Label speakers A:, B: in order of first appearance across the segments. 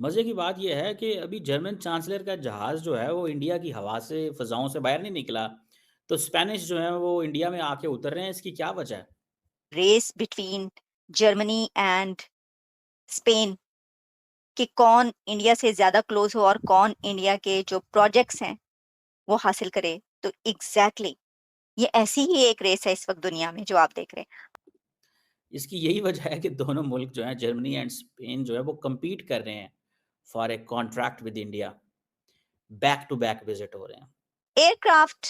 A: मज़े की बात ये है कि अभी जर्मन चांसलर का जहाज़ जो है वो इंडिया की हवा से फ़ज़ाओं से बाहर नहीं निकला। तो स्पेनिश जो है वो इंडिया में आके उतर रहे हैं, इसकी क्या वजह है?
B: Race between Germany and Spain कि कौन इंडिया से ज़्यादा क्लोज़ हो और कौन इंडिया के जो प्रोजेक्ट्स हैं, वो हासिल करे। तो एग्ज़ैक्टली ये ऐसी ही एक रेस है इस वक़्त दुनिया में जो आप देख रहे हैं।
A: इसकी यही वजह है कि दोनों मुल्क जो हैं जर्मनी एंड स्पेन जो है वो कम्पीट कर रहे हैं for a contract with India. Back to back visit हो रहे हैं।
B: एयरक्राफ्ट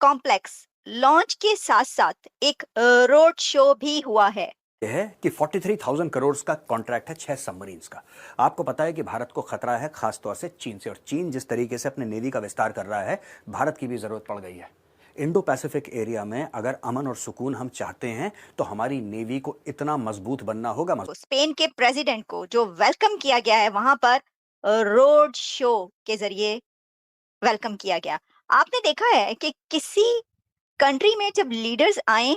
B: कॉम्प्लेक्स लॉन्च के साथ-साथ एक रोड शो भी हुआ है।
C: यह है कि 43,000 करोड़ का कॉन्ट्रैक्ट है 6 सबमरीन्स का। आपको पता है कि भारत को खतरा है खास तौर से चीन से, और चीन जिस तरीके से अपने नेवी का विस्तार कर रहा है, भारत की भी जरूरत पड़ गई है। इंडो पैसिफिक एरिया में अगर अमन और सुकून हम चाहते हैं तो हमारी नेवी को इतना मजबूत बनना होगा।
B: तो स्पेन के प्रेसिडेंट को जो वेलकम किया गया है वहाँ पर रोड शो के ज़रिए वेलकम किया गया। आपने देखा है कि किसी कंट्री में जब लीडर्स आएँ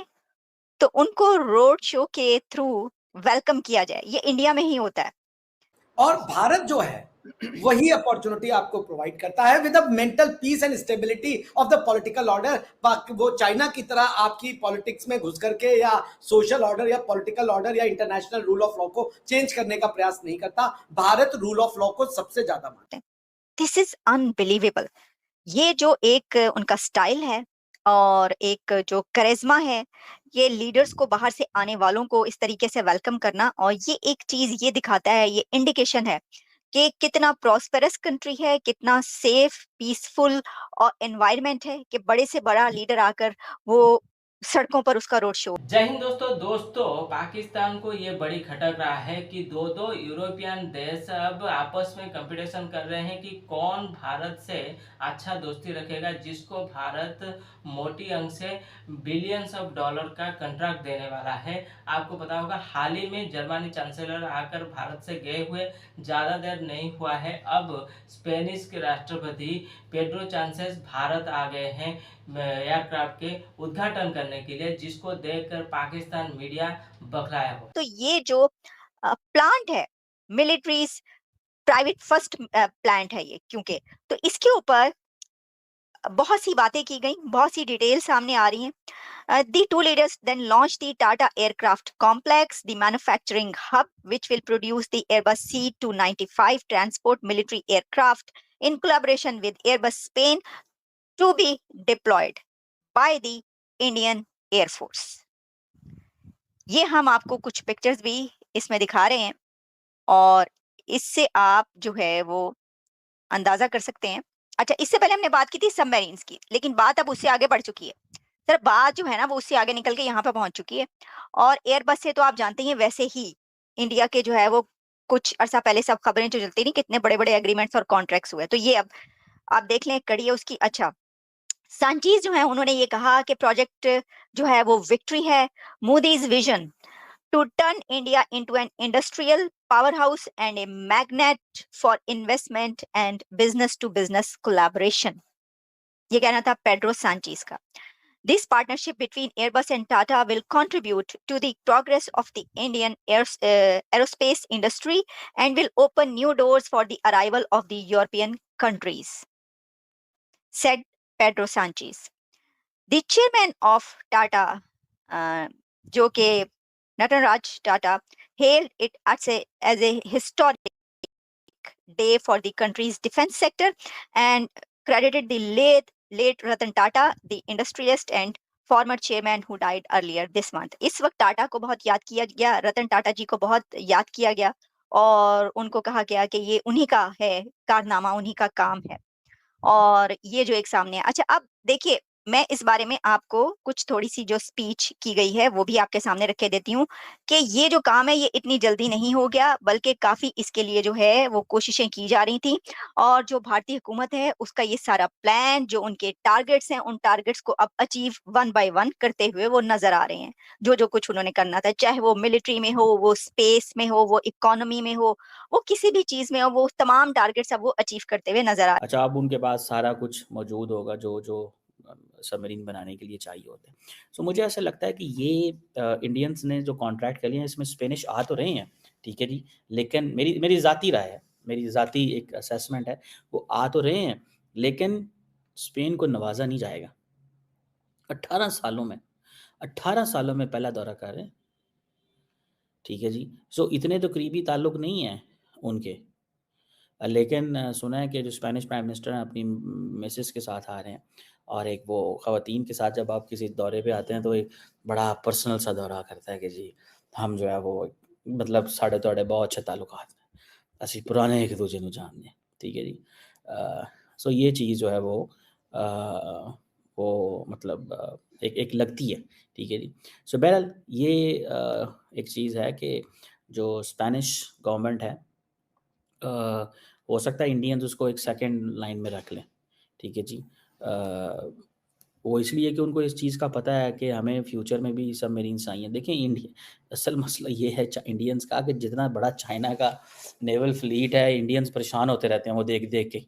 B: तो उनको रोड शो के थ्रू वेलकम किया जाए, ये इंडिया में ही होता है।
D: और भारत जो है वही अपॉर्चुनिटी आपको प्रोवाइड करता है with the mental peace and stability of the political order. वो चाइना की तरह आपकी पॉलिटिक्स में घुस करके या सोशल ऑर्डर या पॉलिटिकल ऑर्डर या इंटरनेशनल रूल ऑफ लॉ को चेंज करने का प्रयास नहीं करता। भारत रूल ऑफ लॉ को सबसे ज्यादा मानता है।
B: This is unbelievable. ये जो एक उनका स्टाइल है और एक जो करिश्मा है, ये लीडर्स को बाहर से आने वालों को इस तरीके से वेलकम करना, और ये एक चीज़ ये दिखाता है, ये इंडिकेशन है कि कितना प्रॉस्पेरस कंट्री है, कितना सेफ, पीसफुल और एनवायरनमेंट है कि बड़े से बड़ा लीडर आकर वो सड़कों पर उसका रोड शो।
E: जय हिंद दोस्तों पाकिस्तान को ये बड़ी खटक रहा है कि दो दो यूरोपियन देश अब आपस में कंपटीशन कर रहे हैं कि कौन भारत से अच्छा दोस्ती रखेगा, जिसको भारत मोटी अंक से बिलियंस ऑफ डॉलर का कॉन्ट्रैक्ट देने वाला है। आपको पता होगा हाल ही में जर्मनी चांसलर आकर भारत से गए हुए ज़्यादा देर नहीं हुआ है, अब स्पेनिश के राष्ट्रपति पेड्रो सांचेज भारत आ गए हैं एयरक्राफ्ट के उद्घाटन करने के लिए, जिसको देखकर पाकिस्तान मीडिया बखलाया हो।
B: तो ये जो प्लांट है, मिलिट्रीज़ प्राइवेट फर्स्ट प्लांट है ये, क्योंकि तो इसके ऊपर बहुत सी बातें की गई, बहुत सी डिटेल सामने आ रही हैं। The two leaders then launched the Tata Aircraft Complex, the manufacturing hub which will produce the Airbus C295 transport military aircraft in collaboration with Airbus Spain to be deployed by the Indian Air Force. ये हम आपको कुछ pictures भी इसमें दिखा रहे हैं और इससे आप जो है वो अंदाजा कर सकते हैं। अच्छा, इससे पहले हमने बात की थी सबमरीन्स की, लेकिन बात अब उससे आगे बढ़ चुकी है। सर, बात जो है ना वो उससे आगे निकल के यहाँ पे पहुँच चुकी है, और एयरबस से तो आप जानते ही हैं, वैसे ही इंडिया के जो है वो कुछ अरसा पहले सब खबरें जो चलती नहीं, कितने बड़े-बड़े एग्रीमेंट्स और कॉन्ट्रैक्ट्स हुए। तो ये अब आप देख लें, कड़ी है उसकी। अच्छा, सांचीज़ जो है उन्होंने ये कहा कि प्रोजेक्ट जो है वो विक्ट्री है, Modi's vision to turn India into an industrial powerhouse and a magnet for investment and business to business collaboration. ये कहना था पेड्रो सांचेज़ का। This partnership between Airbus and Tata will contribute to the progress of the Indian aerospace industry and will open new doors for the arrival of the European countries, said Pedro Sanchez. The chairman of Tata, जो कि Nataraj Tata, hailed it as a historic day for the country's defense sector and credited the late Ratan Tata, the industrialist and former chairman who died earlier this month. इस वक्त टाटा को बहुत याद किया गया, रतन टाटा जी को बहुत याद किया गया और उनको कहा गया कि ये उन्हीं का है कारनामा, उन्हीं का काम है। और ये जो एक सामने है। अच्छा, अब देखिए, मैं इस बारे में आपको कुछ थोड़ी-सी जो स्पीच की गई है, वो भी आपके सामने रख के देती हूँ कि ये जो काम है, ये इतनी जल्दी नहीं हो गया, बल्कि काफ़ी इसके लिए जो है, वो कोशिशें की जा रही थी, और जो भारतीय हुकूमत है, उसका ये सारा प्लान, जो उनके टारगेट्स हैं, उन टारगेट्स को अब अचीव वन बाय वन करते हुए वो नज़र आ रहे हैं। जो-जो कुछ उन्होंने करना था, चाहे वो मिलिट्री में हो, वो स्पेस में हो, वो इकोनॉमी में हो, वो किसी भी चीज़ में हो, वो तमाम टारगेट्स अब वो अचीव करते हुए नज़र आ।
A: अच्छा, अब उनके पास सारा कुछ मौजूद होगा जो सबमरीन बनाने के लिए चाहिए होता है। सो मुझे ऐसा लगता है कि ये इंडियंस ने जो कॉन्ट्रैक्ट कर लिया है इसमें स्पेनिश आ तो रहे हैं, ठीक है जी। लेकिन मेरी मेरी ज़ाती राय है मेरी ज़ाती एक असेसमेंट है, वो आ तो रहे हैं, लेकिन स्पेन को नवाज़ा नहीं जाएगा। 18 सालों में 18 सालों में पहला दौरा कर रहे हैं, ठीक है जी। सो इतने तो करीबी ताल्लुक नहीं हैं उनके। लेकिन सुना है कि जो स्पेनिश प्राइम मिनिस्टर हैं अपनी मिसेस के साथ आ रहे हैं, और एक वो ख़वातीन के साथ जब आप किसी दौरे पे आते हैं तो एक बड़ा पर्सनल सा दौरा करता है कि जी हम जो है वो मतलब साढ़े तोड़े बहुत अच्छे ताल्लुकात ने, ਅਸੀਂ पुराने एक दूजे ਨੂੰ जानते हैं, ठीक है जी। सो ये चीज़ जो है वो मतलब एक लगती है, ठीक है जी। सो बहरहाल ये एक चीज़ है कि जो स्पेनिश गवर्नमेंट है, अ, हो सकता है इंडियंस उसको एक सेकंड लाइन में रख लें, ठीक है जी। वो इसलिए कि उनको इस चीज़ का पता है कि हमें फ्यूचर में भी सबमरीन्स चाहिए। देखिए असल मसला ये है इंडियंस का कि जितना बड़ा चाइना का नेवल फ्लीट है, इंडियंस परेशान होते रहते हैं वो देख-देख के,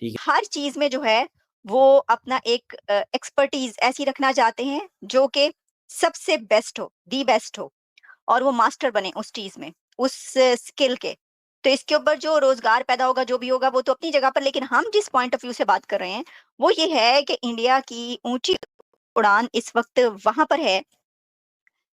A: ठीक है।
B: हर चीज़ में जो है वो अपना एक एक्सपर्टीज़ ऐसी रखना चाहते हैं जो कि सबसे बेस्ट हो, दी बेस्ट हो और वो मास्टर बने उस चीज़ में, उस स्किल के। तो इसके ऊपर जो रोज़गार पैदा होगा, जो भी होगा वो तो अपनी जगह पर, लेकिन हम जिस पॉइंट ऑफ व्यू से बात कर रहे हैं, वो ये है कि इंडिया की ऊँची उड़ान इस वक़्त वहाँ पर है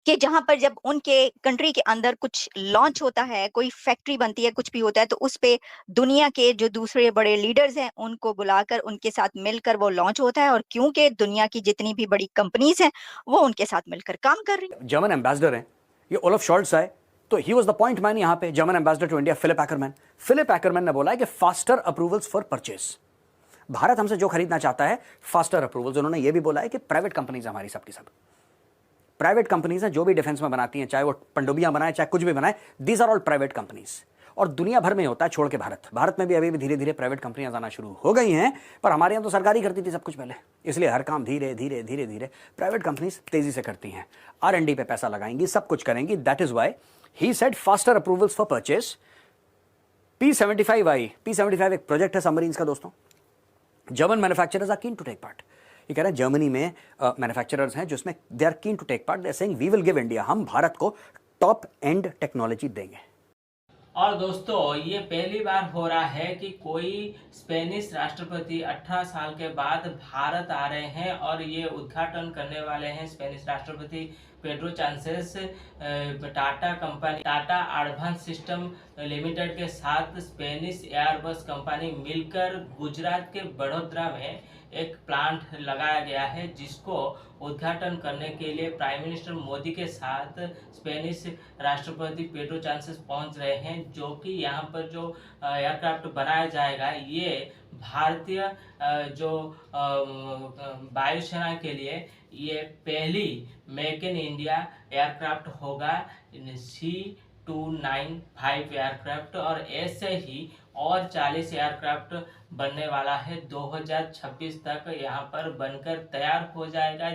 B: कि जहाँ पर जब उनके कंट्री के अंदर कुछ लॉन्च होता है, कोई फैक्ट्री बनती है, कुछ भी होता है, तो उस पे दुनिया के जो दूसरे बड़े लीडर्स हैं, उनको बुलाकर उनके साथ मिलकर वो लॉन्च होता है और क्योंकि दुनिया की जितनी भी बड़ी कंपनीज़ हैं, वो उनके साथ मिलकर काम कर रही हैं।
C: जर्मन एम्बेसडर हैं, ये ओलफ शॉल्ट्स आए, तो he was the point man यहाँ पे, German ambassador to India Philipp Ackermann. Philipp Ackermann ने बोला है कि फास्टर अप्रूवल्स फॉर परचेस। भारत हमसे जो खरीदना चाहता है फास्टर अप्रूवल्स। उन्होंने ये भी बोला है कि प्राइवेट कंपनीज हमारी सबकी सब प्राइवेट कंपनीज हैं, जो भी डिफेंस में बनाती हैं, चाहे वो पनडुब्बियां बनाए चाहे कुछ भी बनाए, these are all private companies. और दुनिया भर में होता है, छोड़ के भारत में भी अभी भी धीरे धीरे प्राइवेट कंपनियां आना शुरू हो गई हैं, पर हमारे यहाँ तो सरकारी करती थी सब कुछ पहले, इसलिए हर काम धीरे धीरे धीरे धीरे प्राइवेट कंपनीज तेजी से करती हैं, R&D पे पैसा लगाएंगी, सब कुछ करेंगी। That is why he said faster approvals for purchase. P-75 I, P-75 एक प्रोजेक्ट है सबमरीन्स का दोस्तों। German manufacturers are keen to take part. ये कह रहे हैं जर्मनी में मैन्युफैक्चरर्स हैं जिसमें they are keen to take part, they are saying we will give India, हम भारत को टॉप एंड टेक्नोलॉजी देंगे।
E: और दोस्तों ये पहली बार हो रहा है कि कोई स्पेनिश राष्ट्रपति 18 साल के बाद भारत आ रहे हैं और ये उद्घाटन करने वाले हैं स्पेनिश राष्ट्रपति Pedro chances Tata advance system limited के साथ स्पेनिश एयरबस कंपनी मिलकर गुजरात के बड़ोदरा में एक प्लांट लगाया गया है, जिसको उद्घाटन करने के लिए प्राइम मिनिस्टर मोदी के साथ स्पेनिश राष्ट्रपति पेड्रो चांसेस पहुंच रहे हैं, जो कि यहाँ पर जो एयरक्राफ्ट बनाया जाएगा ये भारतीय जो वायुसेना के लिए ये पहली मेक इन इंडिया एयरक्राफ्ट होगा, C-295 एयरक्राफ्ट, और ऐसे ही और 40 एयरक्राफ्ट बनने वाला है। 2026 तक यहाँ पर बनकर तैयार हो जाएगा।